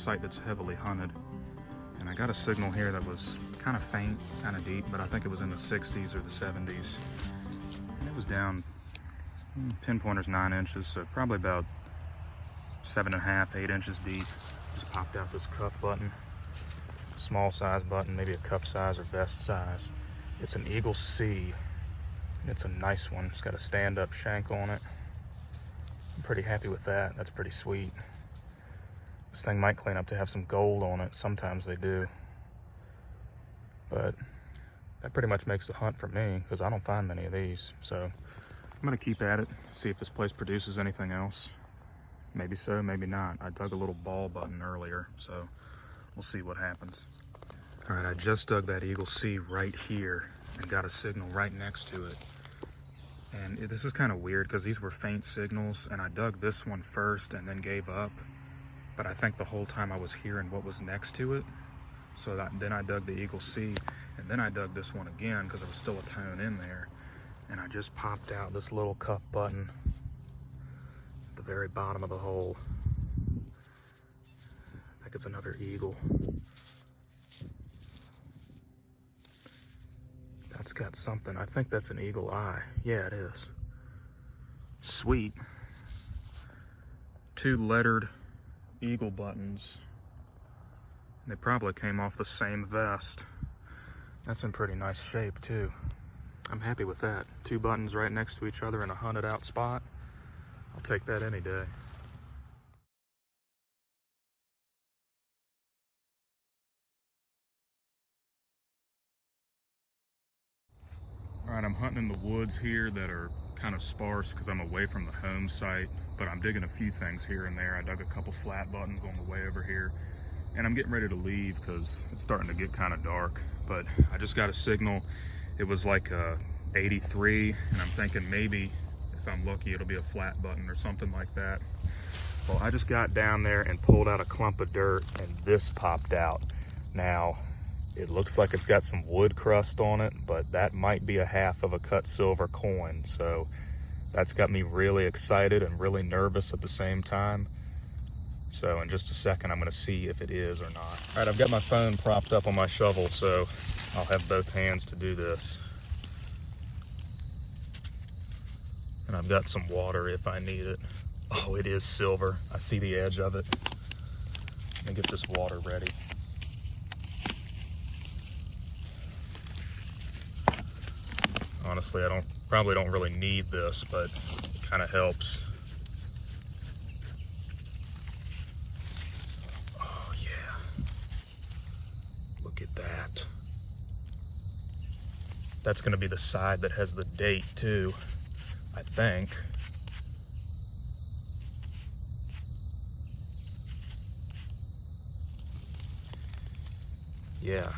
site that's heavily hunted. And I got a signal here that was kind of faint, kind of deep, but I think it was in the 60s or the 70s. And it was down, pinpointer's 9 inches, so probably about 7.5, 8 inches deep. Just popped out this cuff button. Small size button, maybe a cuff size or vest size. It's an Eagle C. It's a nice one. It's got a stand-up shank on it. I'm pretty happy with that. That's pretty sweet. This thing might clean up to have some gold on it. Sometimes they do. But that pretty much makes the hunt for me, because I don't find many of these. So I'm gonna keep at it, see if this place produces anything else. Maybe so, maybe not. I dug a little ball button earlier, so we'll see what happens. All right, I just dug that Eagle C right here and got a signal right next to it. And this is kind of weird because these were faint signals, and I dug this one first and then gave up. But I think the whole time I was hearing what was next to it. So then I dug the Eagle C, and then I dug this one again because there was still a tone in there. And I just popped out this little cuff button at the very bottom of the hole. I think it's another eagle. That's got something. I think that's an eagle eye. Yeah, it is. Sweet. 2 lettered eagle buttons. They probably came off the same vest. That's in pretty nice shape too. I'm happy with that. 2 buttons right next to each other in a hunted out spot. I'll take that any day. All right, I'm hunting in the woods here that are kind of sparse because I'm away from the home site, but I'm digging a few things here and there. I dug a couple flat buttons on the way over here, and I'm getting ready to leave because it's starting to get kind of dark. But I just got a signal. It was like a 83, and I'm thinking maybe if I'm lucky it'll be a flat button or something like that. Well, I just got down there and pulled out a clump of dirt, and this popped out. Now, it looks like it's got some wood crust on it, but that might be a half of a cut silver coin. So that's got me really excited and really nervous at the same time. So in just a second, I'm gonna see if it is or not. All right, I've got my phone propped up on my shovel, so I'll have both hands to do this. And I've got some water if I need it. Oh, it is silver. I see the edge of it. Let me get this water ready. Honestly, I probably don't really need this, but it kind of helps. Oh yeah, look at that. That's gonna be the side that has the date too, I think. Yeah.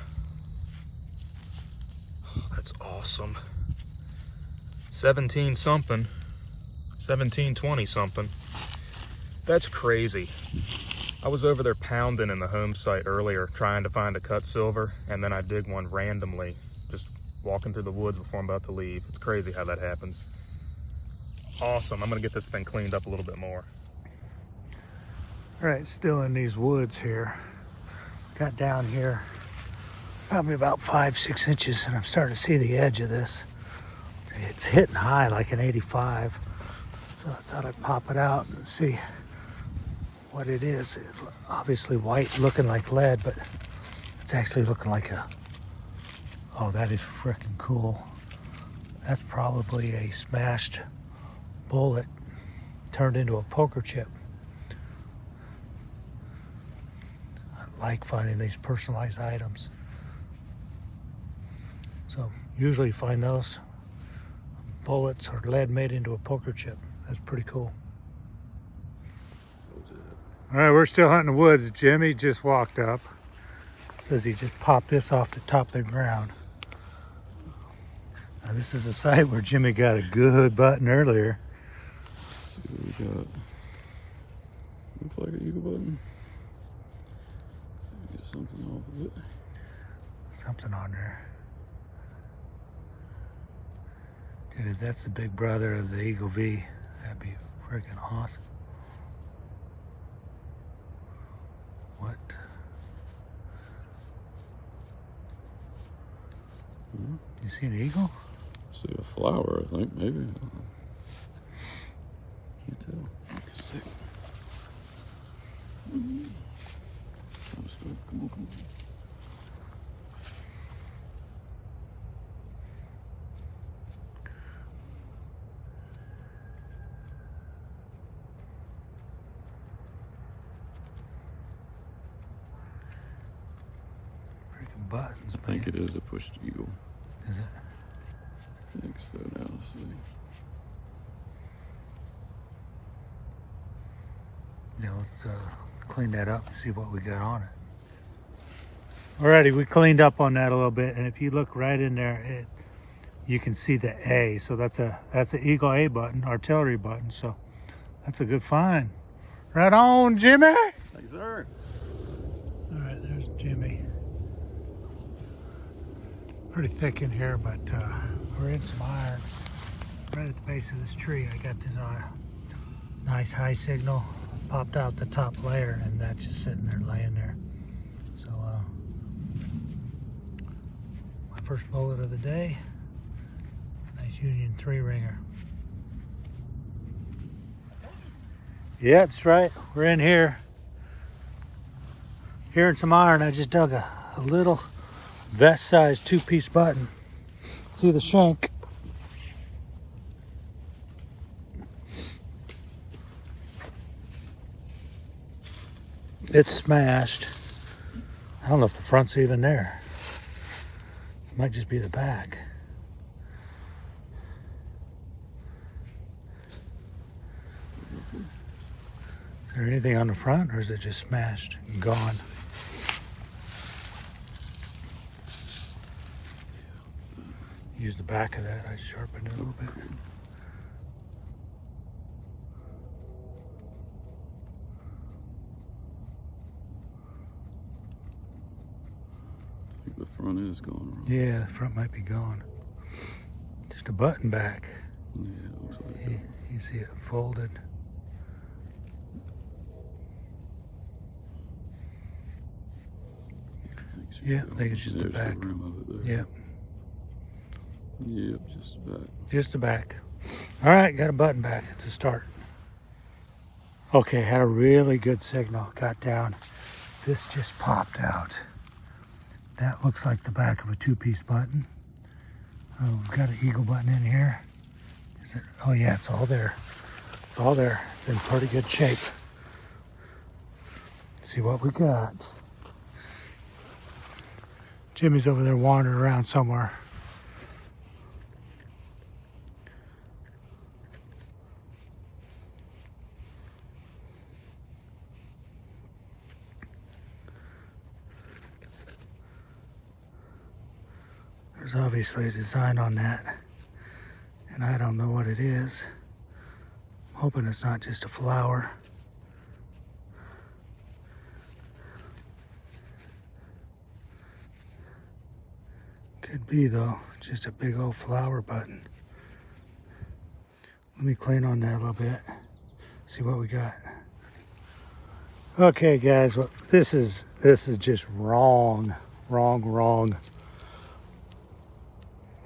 Oh, that's awesome. 17 something, 1720 something. That's crazy. I was over there pounding in the home site earlier trying to find a cut silver, and then I dig one randomly, just walking through the woods before I'm about to leave. It's crazy how that happens. Awesome. I'm gonna get this thing cleaned up a little bit more. All right, still in these woods here. Got down here probably about 5-6 inches, and I'm starting to see the edge of this. It's hitting high like an 85, so I thought I'd pop it out and see what it is. It's obviously white, looking like lead, but it's actually looking like a, oh, that is freaking cool. That's probably a smashed bullet turned into a poker chip. I like finding these personalized items. So usually you find those bullets or lead made into a poker chip. That's pretty cool. All right, we're still hunting the woods. Jimmy just walked up. Says he just popped this off the top of the ground. Now this is a site where Jimmy got a good button earlier. Let's see what we got. Looks like an eagle button. Get something off of it. Something on there. Dude, if that's the big brother of the Eagle V, that'd be freaking awesome. What You see an eagle? See a flower, I think, maybe. Can't tell. Sick. Come on, come on. Freaking buttons, I think it is a pushed eagle. Is it? I think so. Now let's see. Yeah, let's clean that up and see what we got on it. Alrighty, we cleaned up on that a little bit, and if you look right in there, you can see the A. So that's an Eagle A button, artillery button. So that's a good find. Right on, Jimmy. Thanks, sir. All right, there's Jimmy. Pretty thick in here, but we're in some iron. Right at the base of this tree, I got this nice high signal. Popped out the top layer, and that's just sitting there, laying there. So, my first bullet of the day. Nice Union 3-ringer. Yeah, that's right. We're in here. Hearing some iron. I just dug a little vest-sized 2-piece button. See the shank? It's smashed. I don't know if the front's even there. It might just be the back. Is there anything on the front, or is it just smashed and gone? Use the back of that. I sharpened it a little bit. I think the front is going wrong. Yeah, the front might be gone. Just a button back. Yeah, it looks like You see it folded. Yeah, I think it's just the There's back. The rim of it there. Yep, Yep, just the back. just the back. All right, got a button back. It's a start. Okay, had a really good signal. Got down. This just popped out. That looks like the back of a 2-piece button. Oh, we've got an eagle button in here. Is it? Oh yeah, it's all there. It's all there. It's in pretty good shape. See what we got. Jimmy's over there wandering around somewhere. There's obviously a design on that, and I don't know what it is. I'm hoping it's not just a flower. Could be though, just a big old flower button. Let me clean on that a little bit, see what we got. Okay guys, well, this is just wrong.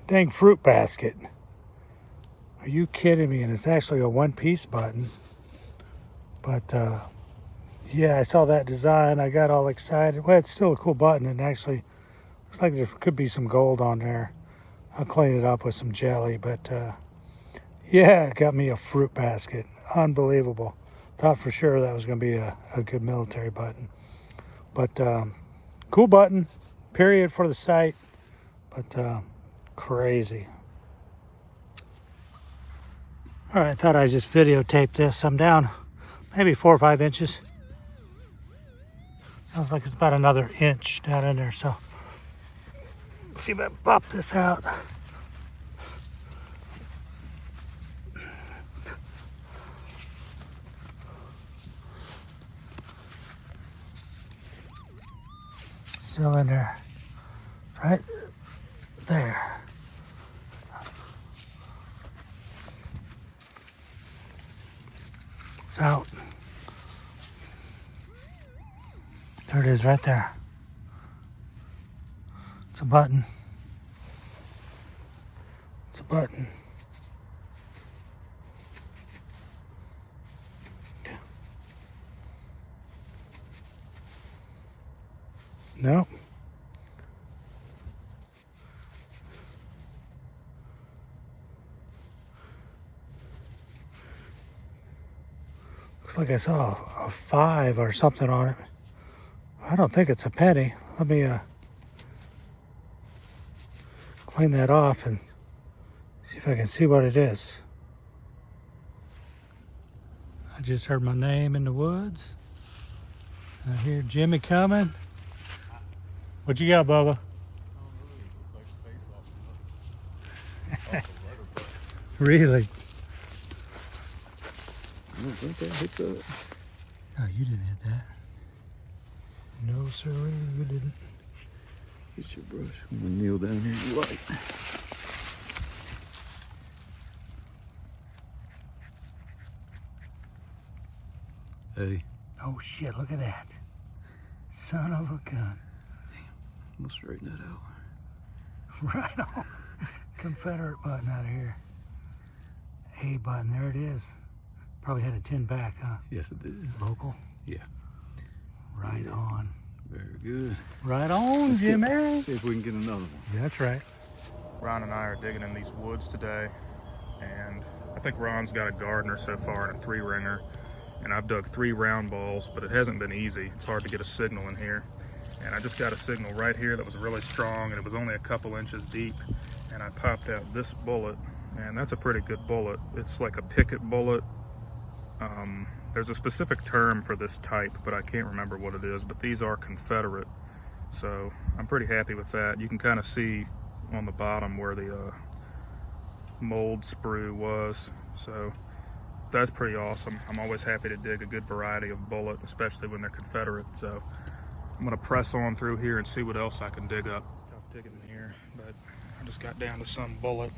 Dang fruit basket. Are you kidding me? And it's actually a 1-piece button. But yeah, I saw that design. I got all excited. Well, it's still a cool button, and actually looks like there could be some gold on there. I'll clean it up with some jelly, but yeah, it got me a fruit basket. Unbelievable. Thought for sure that was going to be a good military button. But cool button, period for the site. But crazy. All right, I thought I'd just videotape this. I'm down maybe 4 or 5 inches. Sounds like it's about another inch down in there, so let's see if I pop this out. Still in there, right there. It's out. There it is right there. It's a button. button. Nope. Looks like I saw a 5 or something on it. I don't think it's a penny. Let me clean that off and see if I can see what it is. I just heard my name in the woods. I hear Jimmy coming. What you got, Bubba? Really? I don't think that hit that. No, you didn't hit that. No, sir, you didn't. Get your brush. I'm gonna kneel down here in the light. Hey. Oh shit, look at that. Son of a gun. I'm gonna straighten that out. Right on. Confederate button out of here. A button, there it is. Probably had a 10 back, huh? Yes, it did. Local? Yeah. Right on. Very good. Right on, Jimmy. See if we can get another one. That's right. Ron and I are digging in these woods today, and I think Ron's got a gardener so far and a 3-ringer, and I've dug 3 round balls, but it hasn't been easy. It's hard to get a signal in here, and I just got a signal right here that was really strong, and it was only a couple inches deep, and I popped out this bullet, and that's a pretty good bullet. It's like a picket bullet. There's a specific term for this type, but I can't remember what it is, but these are Confederate, so I'm pretty happy with that. You can kind of see on the bottom where the mold sprue was, so that's pretty awesome. I'm always happy to dig a good variety of bullet, especially when they're Confederate, so I'm gonna press on through here and see what else I can dig up. I'm digging in here, but I just got down to some bullet.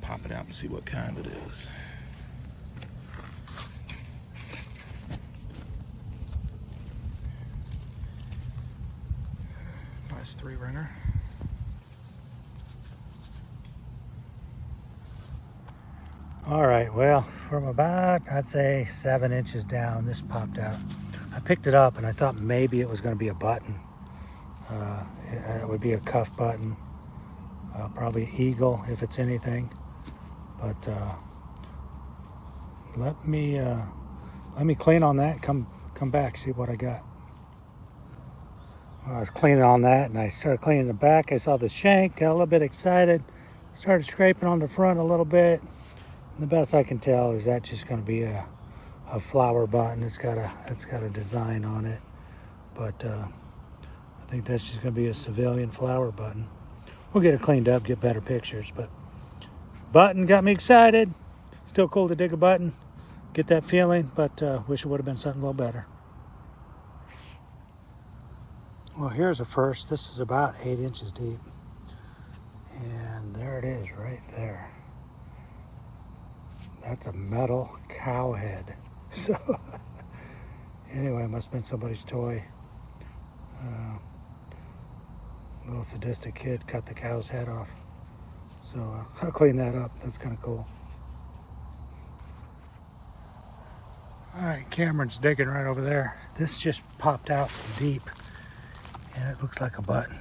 Pop it out and see what kind it is. Nice 3-ringer. All right, well, from about, I'd say 7 inches down, this popped out. I picked it up and I thought maybe it was going to be a button. It would be a cuff button, probably eagle if it's anything. But let me clean on that. Come back, see what I got. Well, I was cleaning on that, and I started cleaning the back. I saw the shank, got a little bit excited, started scraping on the front a little bit. And the best I can tell is that's just going to be a flower button. It's got a design on it, but I think that's just going to be a civilian flower button. We'll get it cleaned up, get better pictures, but. Button got me excited. Still cool to dig a button, get that feeling, but wish it would have been something a little better. Well, here's a first. This is about 8 inches deep. And there it is right there. That's a metal cow head. So anyway, it must have been somebody's toy. Little sadistic kid cut the cow's head off. So I'll clean that up. That's kind of cool. All right, Cameron's digging right over there. This just popped out deep, and it looks like a button.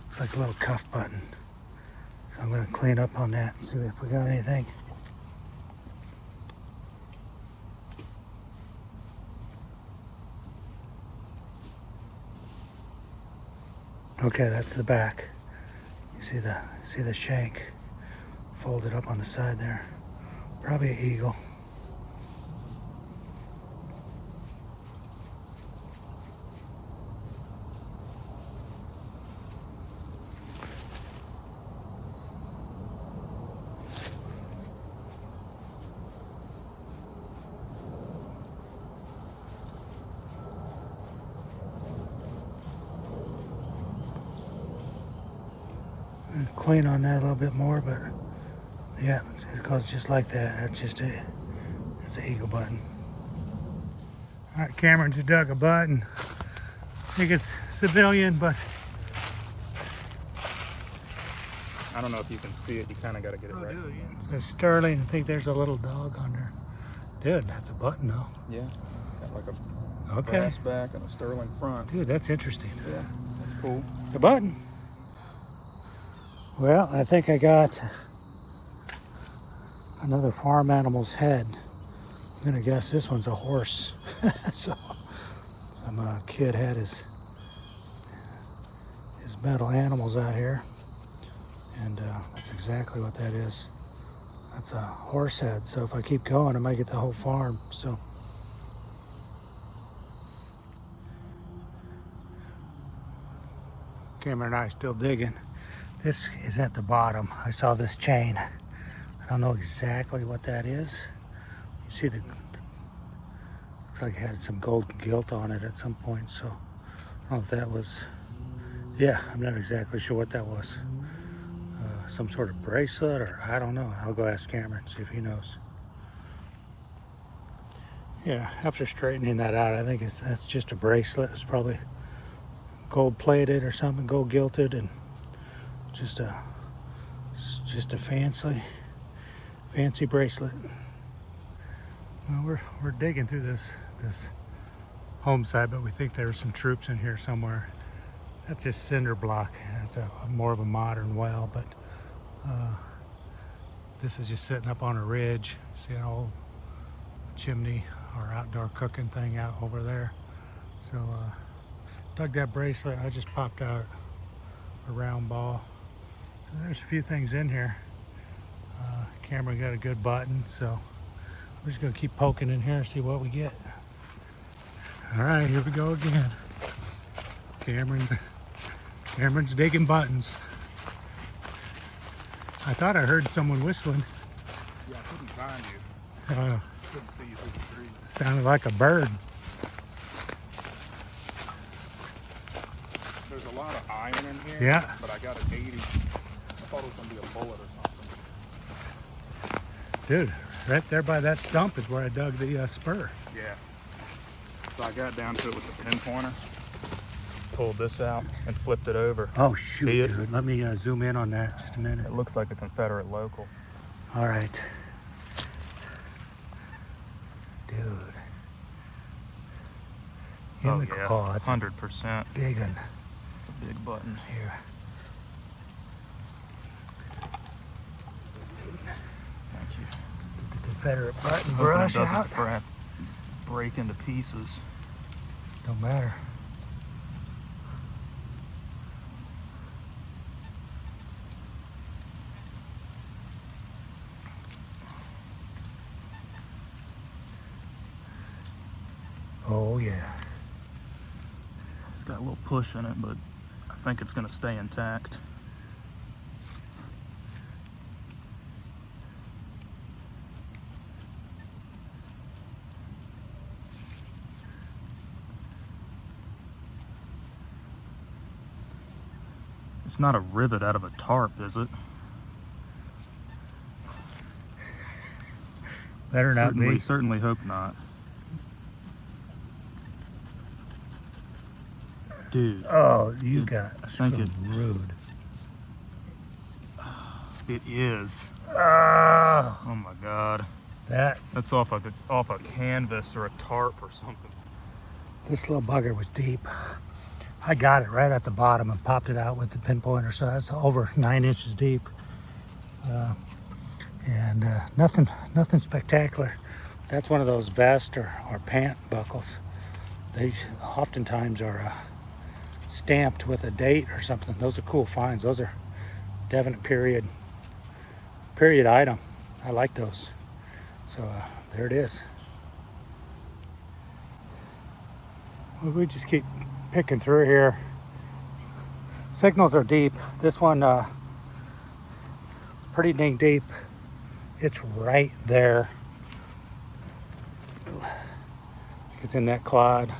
Looks like a little cuff button. So I'm gonna clean up on that and see if we got anything. Okay, that's the back. You see the shank folded up on the side there. Probably an eagle. Clean on that a little bit more, but yeah, it goes just like that. That's an eagle button. All right, Cameron just dug a button. I think it's civilian, but I don't know if you can see it. You kind of got to get it right. It says sterling. I think there's a little dog on there. Dude, that's a button though. Yeah, it's got like a Okay. brass back and a sterling front. Dude, that's interesting. Yeah, that's cool. It's a button. Well, I think I got another farm animal's head. I'm gonna guess this one's a horse. So some kid had his metal animals out here, and that's exactly what that is. That's a horse head. So if I keep going, I might get the whole farm. So Cameron and I are still digging. This is at the bottom. I saw this chain. I don't know exactly what that is. You see the looks like it had some gold gilt on it at some point. So I don't know if that was. Yeah, I'm not exactly sure what that was. Some sort of bracelet, or I don't know. I'll go ask Cameron, see if he knows. Yeah, after straightening that out, I think that's just a bracelet. It's probably gold plated or something, gold gilded, and just a fancy bracelet. Well, we're digging through this home site, but we think there's some troops in here somewhere. That's just cinder block. That's more of a modern well, but this is just sitting up on a ridge. See an old chimney or outdoor cooking thing out over there. So dug that bracelet. I just popped out a round ball. So there's a few things in here. Cameron got a good button, so we're just gonna keep poking in here and see what we get. All right, here we go again. Cameron's digging buttons. I thought I heard someone whistling. Yeah, I couldn't find you. Couldn't see you through the trees. Sounded like a bird. There's a lot of iron in here. Yeah. But I got an 80. I thought it was gonna be a bullet or something. Dude, right there by that stump is where I dug the spur. Yeah. So I got down to it with the pin pointer, pulled this out, and flipped it over. Oh shoot, See it? dude. Let me zoom in on that just a minute. It looks like a Confederate local. All right. Dude. In the claw. It's 100%. big one. It's a big button. Here. Thank you. The Confederate button Hoping it brush doesn't out. break into pieces. Don't matter. Oh yeah. It's got a little push in it, but I think it's going to stay intact. It's not a rivet out of a tarp, is it? Better not be. Certainly hope not. Dude. Oh, you got I think rude. It is. Oh, Oh my God. That's off a canvas or a tarp or something. this little bugger was deep. I got it right at the bottom and popped it out with the pinpointer, so that's over 9 inches deep. And nothing spectacular. That's one of those vest or pant buckles. They oftentimes are stamped with a date or something. Those are cool finds. Those are definite period item. I like those. So there it is. Well, we just keep picking through here. Signals are deep. This one pretty dang deep. It's right there. It's in that clod.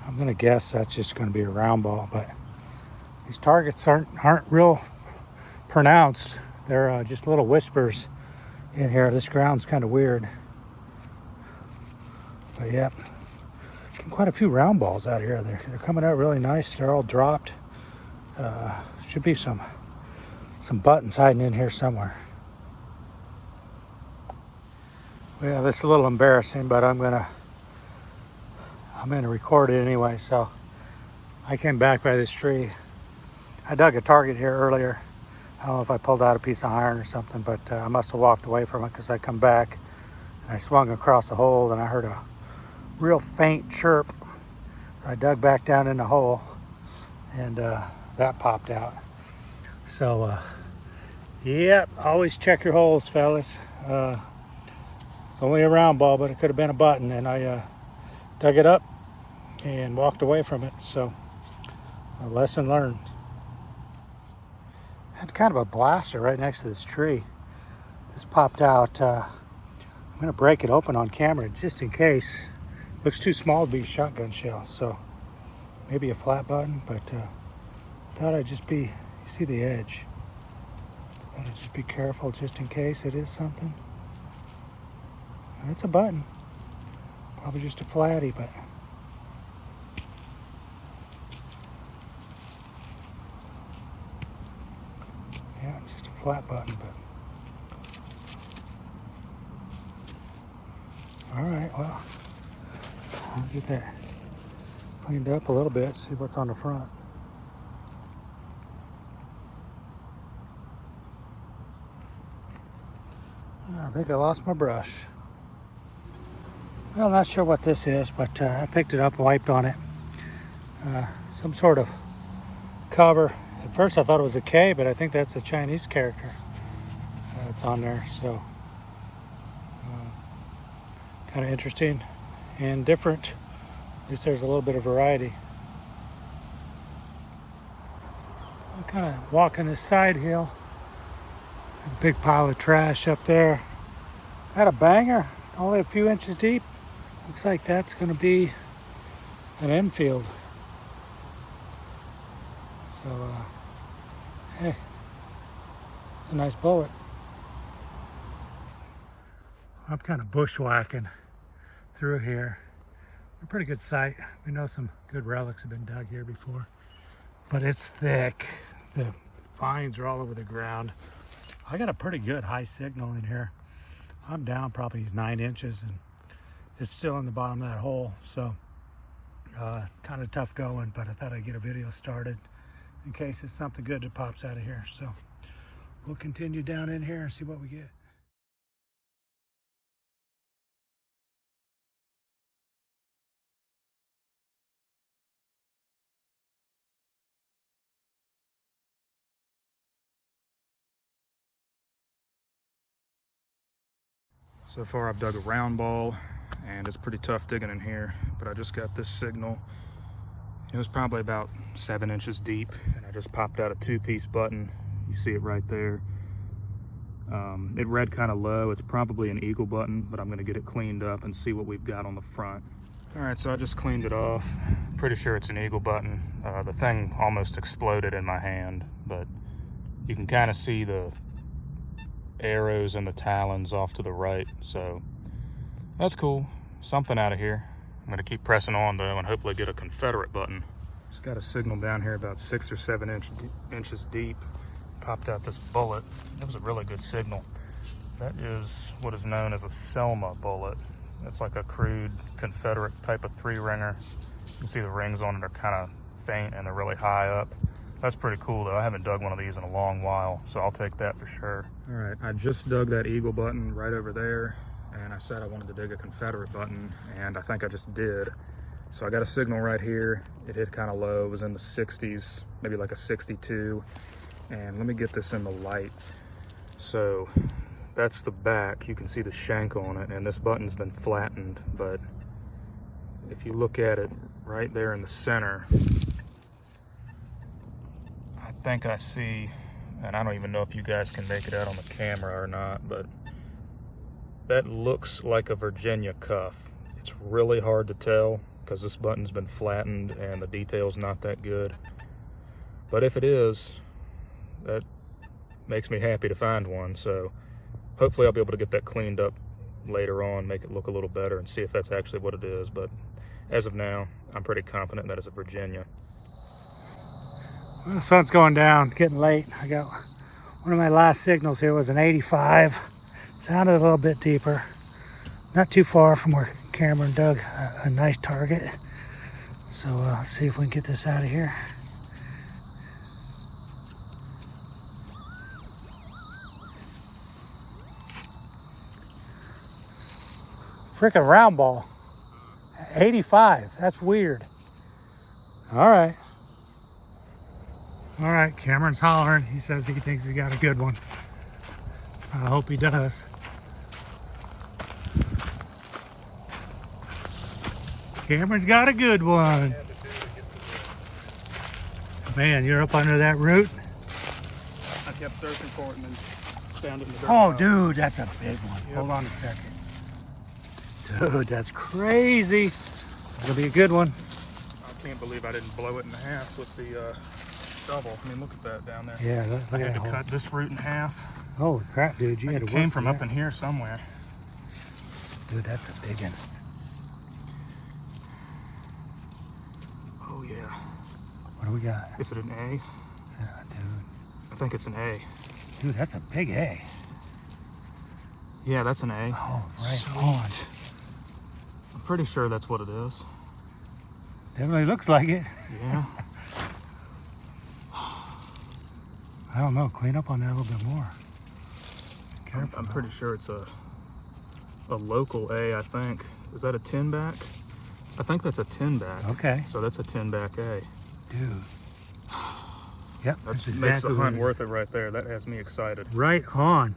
I'm gonna guess that's just gonna be a round ball, but these targets aren't real pronounced. They're just little whispers in here. This ground's kind of weird. But yeah, quite a few round balls out here. They're coming out really nice. They're all dropped. Should be some some buttons hiding in here somewhere. Well, this is a little embarrassing, but I'm gonna record it anyway. So I came back by this tree. I dug a target here earlier. I don't know if I pulled out a piece of iron or something, but I must have walked away from it because I come back and I swung across the hole and I heard a real faint chirp. So I dug back down in the hole and that popped out. So, yep, always check your holes, fellas. It's only a round ball, but it could have been a button, and I dug it up and walked away from it. So, a lesson learned. Had kind of a blaster right next to this tree. This popped out. I'm gonna break it open on camera just in case. Looks too small to be a shotgun shell, so maybe a flat button, but thought I'd just be, you see the edge. Thought I'd just be careful just in case it is something. That's a button. Probably just a flatty, but yeah, it's just a flat button, but all right, well, I'll get that cleaned up a little bit, see what's on the front. I think I lost my brush. Well, not sure what this is, but I picked it up and wiped on it. Some sort of cover. At first I thought it was a K, but I think that's a Chinese character that's on there. So kind of interesting and different. At least there's a little bit of variety. I'm kind of walking this side hill. A big pile of trash up there. Got a banger, only a few inches deep. Looks like that's going to be an infield. So, hey, it's a nice bullet. I'm kind of bushwhacking through here. A pretty good site. We know some good relics have been dug here before, but it's thick. The vines are all over the ground. I got a pretty good high signal in here. I'm down probably 9 inches and it's still in the bottom of that hole. So kind of tough going, but I thought I'd get a video started in case it's something good that pops out of here. So we'll continue down in here and see what we get. So far I've dug a round ball and it's pretty tough digging in here, but I just got this signal. It was probably about 7 inches deep and I just popped out a 2-piece button. You see it right there. It read kind of low. It's probably an eagle button, but I'm gonna get it cleaned up and see what we've got on the front. All right, so I just cleaned it off. Pretty sure it's an eagle button. The thing almost exploded in my hand, but you can kind of see the arrows and the talons off to the right, so that's cool. Something out of here. I'm gonna keep pressing on though and hopefully get a Confederate button. Just got a signal down here about 6 or 7 inches deep. Popped out this bullet. It was a really good signal. That is what is known as a Selma bullet. It's like a crude Confederate type of 3-ringer. You can see the rings on it are kind of faint and they're really high up. That's pretty cool though. I haven't dug one of these in a long while, so I'll take that for sure. All right, I just dug that eagle button right over there, and I said I wanted to dig a Confederate button, and I think I just did. So I got a signal right here. It hit kind of low. It was in the 60s, maybe like a 62. And let me get this in the light. So that's the back. You can see the shank on it, and this button's been flattened, but if you look at it right there in the center, I think I see, and I don't even know if you guys can make it out on the camera or not, but that looks like a Virginia cuff. It's really hard to tell because this button's been flattened and the detail's not that good. But if it is, that makes me happy to find one. So hopefully I'll be able to get that cleaned up later on, make it look a little better and see if that's actually what it is. But as of now, I'm pretty confident that it's a Virginia. Well, the sun's going down, it's getting late. I got One of my last signals here was an 85. Sounded a little bit deeper. Not too far from where Cameron dug a nice target. So let's see if we can get this out of here. Frickin' round ball. 85. That's weird. All right. All right, Cameron's hollering. He says he thinks he got a good one. I hope he does. Cameron's got a good one. Man, you're up under that root. I kept searching for it and then found it in the dirt. Oh, dude, that's a big one. Yep. Hold on a second. Dude, that's crazy. That'll be a good one. I can't believe I didn't blow it in half with the shovel. I mean, look at that down there. Yeah, look I at had to that cut this root in half. Holy crap, dude. You had to It work came from for up that. in here somewhere. Dude, that's a big one. Oh, yeah. What do we got? Is it an A? Is that, dude? I think it's an A. Dude, that's a big A. Yeah, that's an A. Oh, right Sweet. on. I'm pretty sure that's what it is. Definitely looks like it. Yeah. I don't know. Clean up on that a little bit more. Be careful. I'm pretty sure it's a local A, I think. Is that a 10 back? I think that's a 10 back. Okay. So that's a 10 back A. Dude. Yep, That that's makes exactly the what hunt it is. worth it right there. That has me excited. Right on.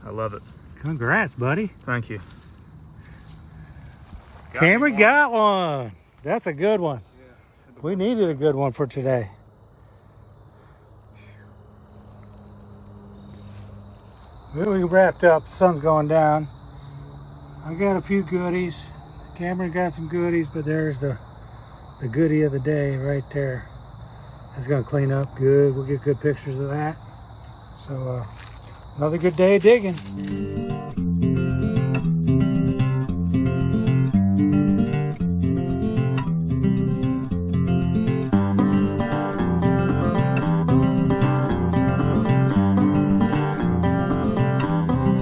I love it. Congrats, buddy. Thank you. Cameron got one. That's a good one. We needed a good one for today. Well, we wrapped up. The sun's going down. I got a few goodies. Cameron got some goodies, but there's the goodie of the day right there. That's gonna clean up good. We'll get good pictures of that. So another good day of digging.